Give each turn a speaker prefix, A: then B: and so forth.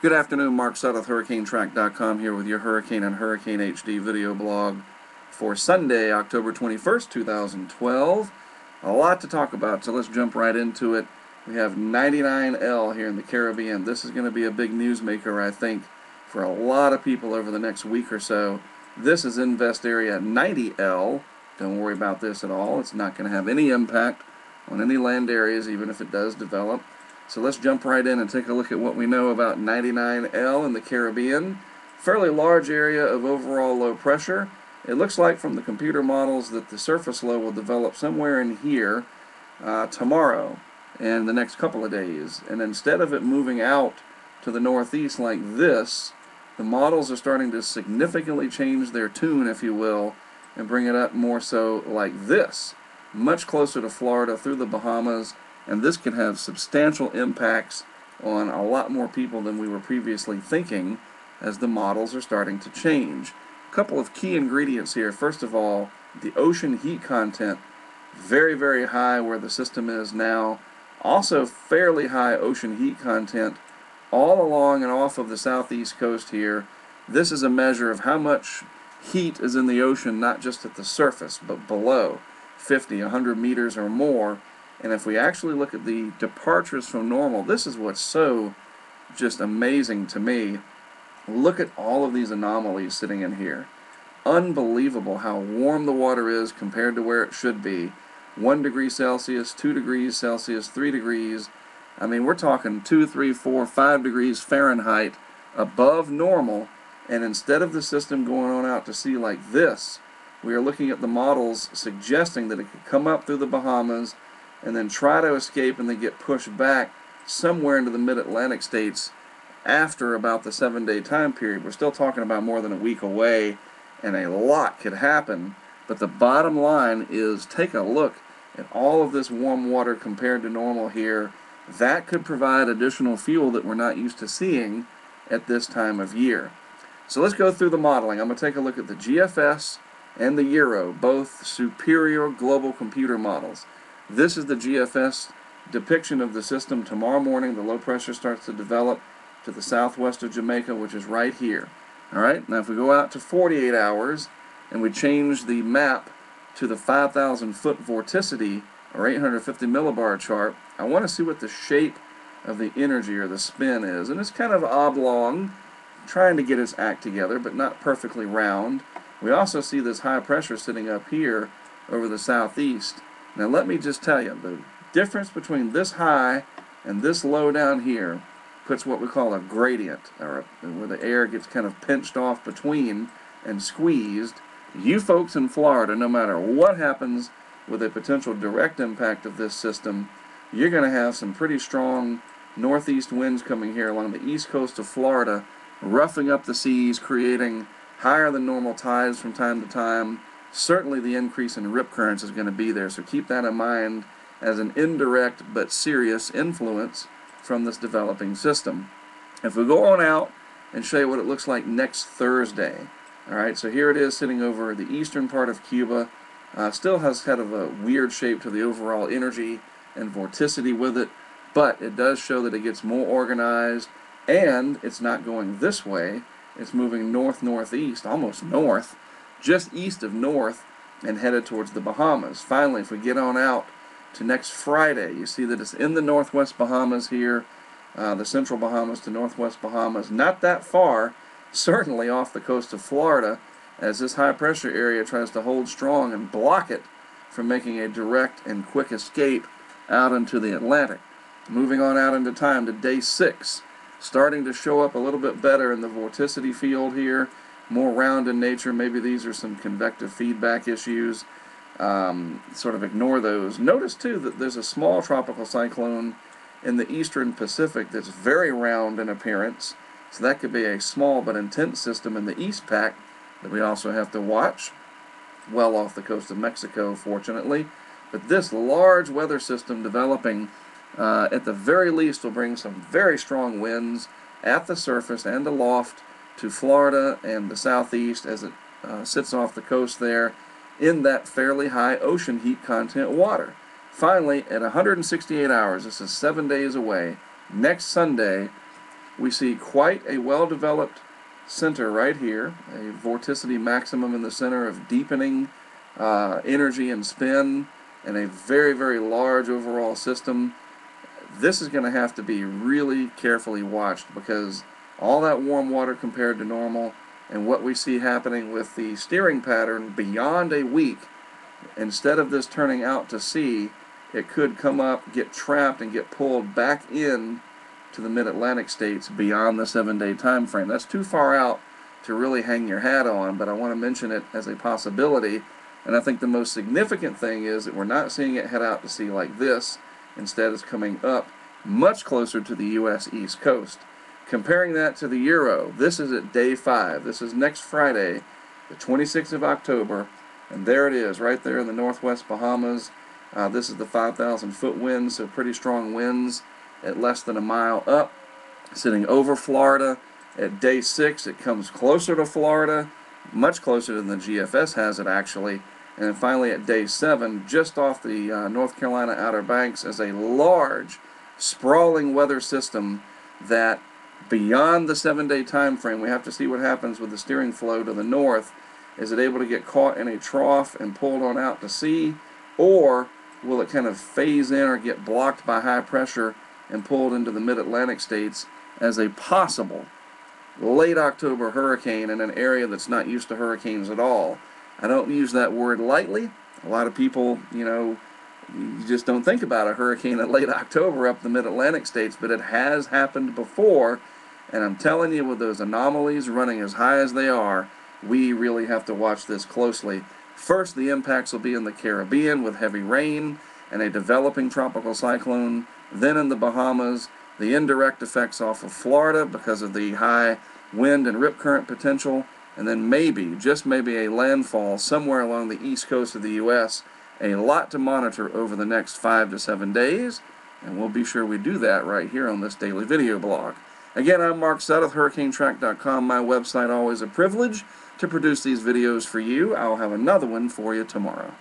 A: Good afternoon, Mark Sudduth, HurricaneTrack.com here with your Hurricane and Hurricane HD video blog for Sunday, October 21st, 2012. A lot to talk about, so let's jump right into it. We have 99L here in the Caribbean. This is going to be a big newsmaker, I think, for a lot of people over the next week or so. This is Invest Area 90L. Don't worry about this at all. It's not going to have any impact on any land areas, even if it does develop. So let's jump right in and take a look at what we know about 99L in the Caribbean. Fairly large area of overall low pressure. It looks like from the computer models that the surface low will develop somewhere in here tomorrow and the next couple of days. And instead of it moving out to the northeast like this, the models are starting to significantly change their tune, if you will, and bring it up more so like this, much closer to Florida through the Bahamas. And this can have substantial impacts on a lot more people than we were previously thinking as the models are starting to change. A couple of key ingredients here. First of all, the ocean heat content, very, very high where the system is now. Also fairly high ocean heat content all along and off of the southeast coast here. This is a measure of how much heat is in the ocean, not just at the surface, but below 50, 100 meters or more. And if we actually look at the departures from normal, this is what's so just amazing to me. Look at all of these anomalies sitting in here. Unbelievable how warm the water is compared to where it should be. 1 degree Celsius, 2 degrees Celsius, 3 degrees. I mean, we're talking 2, 3, 4, 5 degrees Fahrenheit above normal. And instead of the system going on out to sea like this, we are looking at the models suggesting that it could come up through the Bahamas and then try to escape and then get pushed back somewhere into the mid-Atlantic states after about the 7-day time period. We're still talking about more than a week away, and a lot could happen. But the bottom line is, take a look at all of this warm water compared to normal here. That could provide additional fuel that we're not used to seeing at this time of year. So let's go through the modeling. I'm going to take a look at the GFS and the Euro, both superior global computer models. This is the GFS depiction of the system. Tomorrow morning, the low pressure starts to develop to the southwest of Jamaica, which is right here. All right, now if we go out to 48 hours and we change the map to the 5,000 foot vorticity or 850 millibar chart, I want to see what the shape of the energy or the spin is. And it's kind of oblong, trying to get its act together, but not perfectly round. We also see this high pressure sitting up here over the southeast. Now let me just tell you, the difference between this high and this low down here puts what we call a gradient, or where the air gets kind of pinched off between and squeezed. You folks in Florida, no matter what happens with a potential direct impact of this system, you're going to have some pretty strong northeast winds coming here along the east coast of Florida, roughing up the seas, creating higher than normal tides from time to time. Certainly the increase in rip currents is going to be there, so keep that in mind as an indirect but serious influence from this developing system. If we go on out and show you what it looks like next Thursday, all right, so here it is sitting over the eastern part of Cuba. Still has kind of a weird shape to the overall energy and vorticity with it, but it does show that it gets more organized, and it's not going this way. It's moving north-northeast, almost north, just east of north, and headed towards the Bahamas. Finally, if we get on out to next Friday, you see that it's in the northwest Bahamas here, the central Bahamas to northwest Bahamas, not that far, certainly off the coast of Florida, as this high pressure area tries to hold strong and block it from making a direct and quick escape out into the Atlantic. Moving on out into time to day 6, starting to show up a little bit better in the vorticity field here, more round in nature. Maybe these are some convective feedback issues. Sort of ignore those. Notice too that there's a small tropical cyclone in the eastern Pacific that's very round in appearance. So that could be a small but intense system in the East Pac that we also have to watch. Well off the coast of Mexico, fortunately. But this large weather system developing at the very least will bring some very strong winds at the surface and aloft to Florida and the southeast as it sits off the coast there in that fairly high ocean heat content water. Finally, at 168 hours, this is 7 days away, next Sunday, we see quite a well-developed center right here, a vorticity maximum in the center of deepening energy and spin, and a very, very large overall system. This is going to have to be really carefully watched, because all that warm water compared to normal and what we see happening with the steering pattern beyond a week, instead of this turning out to sea, it could come up, get trapped, and get pulled back in to the mid-Atlantic states beyond the 7-day time frame. That's too far out to really hang your hat on, but I want to mention it as a possibility. And I think the most significant thing is that we're not seeing it head out to sea like this. Instead, it's coming up much closer to the U.S. East Coast. Comparing that to the Euro, this is at day 5. This is next Friday, the 26th of October, and there it is, right there in the northwest Bahamas. This is the 5,000-foot wind, so pretty strong winds at less than a mile up, sitting over Florida. At day 6, it comes closer to Florida, much closer than the GFS has it actually. And then finally at day 7, just off the North Carolina Outer Banks, as a large, sprawling weather system that beyond the 7-day time frame, we have to see what happens with the steering flow to the north. Is it able to get caught in a trough and pulled on out to sea, or will it kind of phase in or get blocked by high pressure and pulled into the mid-Atlantic states as a possible late October hurricane in an area that's not used to hurricanes at all? I don't use that word lightly. A lot of people, you just don't think about a hurricane in late October up the mid-Atlantic states, but it has happened before, and I'm telling you, with those anomalies running as high as they are, we really have to watch this closely. First, the impacts will be in the Caribbean with heavy rain and a developing tropical cyclone. Then in the Bahamas, the indirect effects off of Florida because of the high wind and rip current potential, and then maybe, just maybe, a landfall somewhere along the east coast of the U.S. A lot to monitor over the next 5 to 7 days, and we'll be sure we do that right here on this daily video blog. Again, I'm Mark Sudduth, HurricaneTrack.com, my website. Always a privilege to produce these videos for you. I'll have another one for you tomorrow.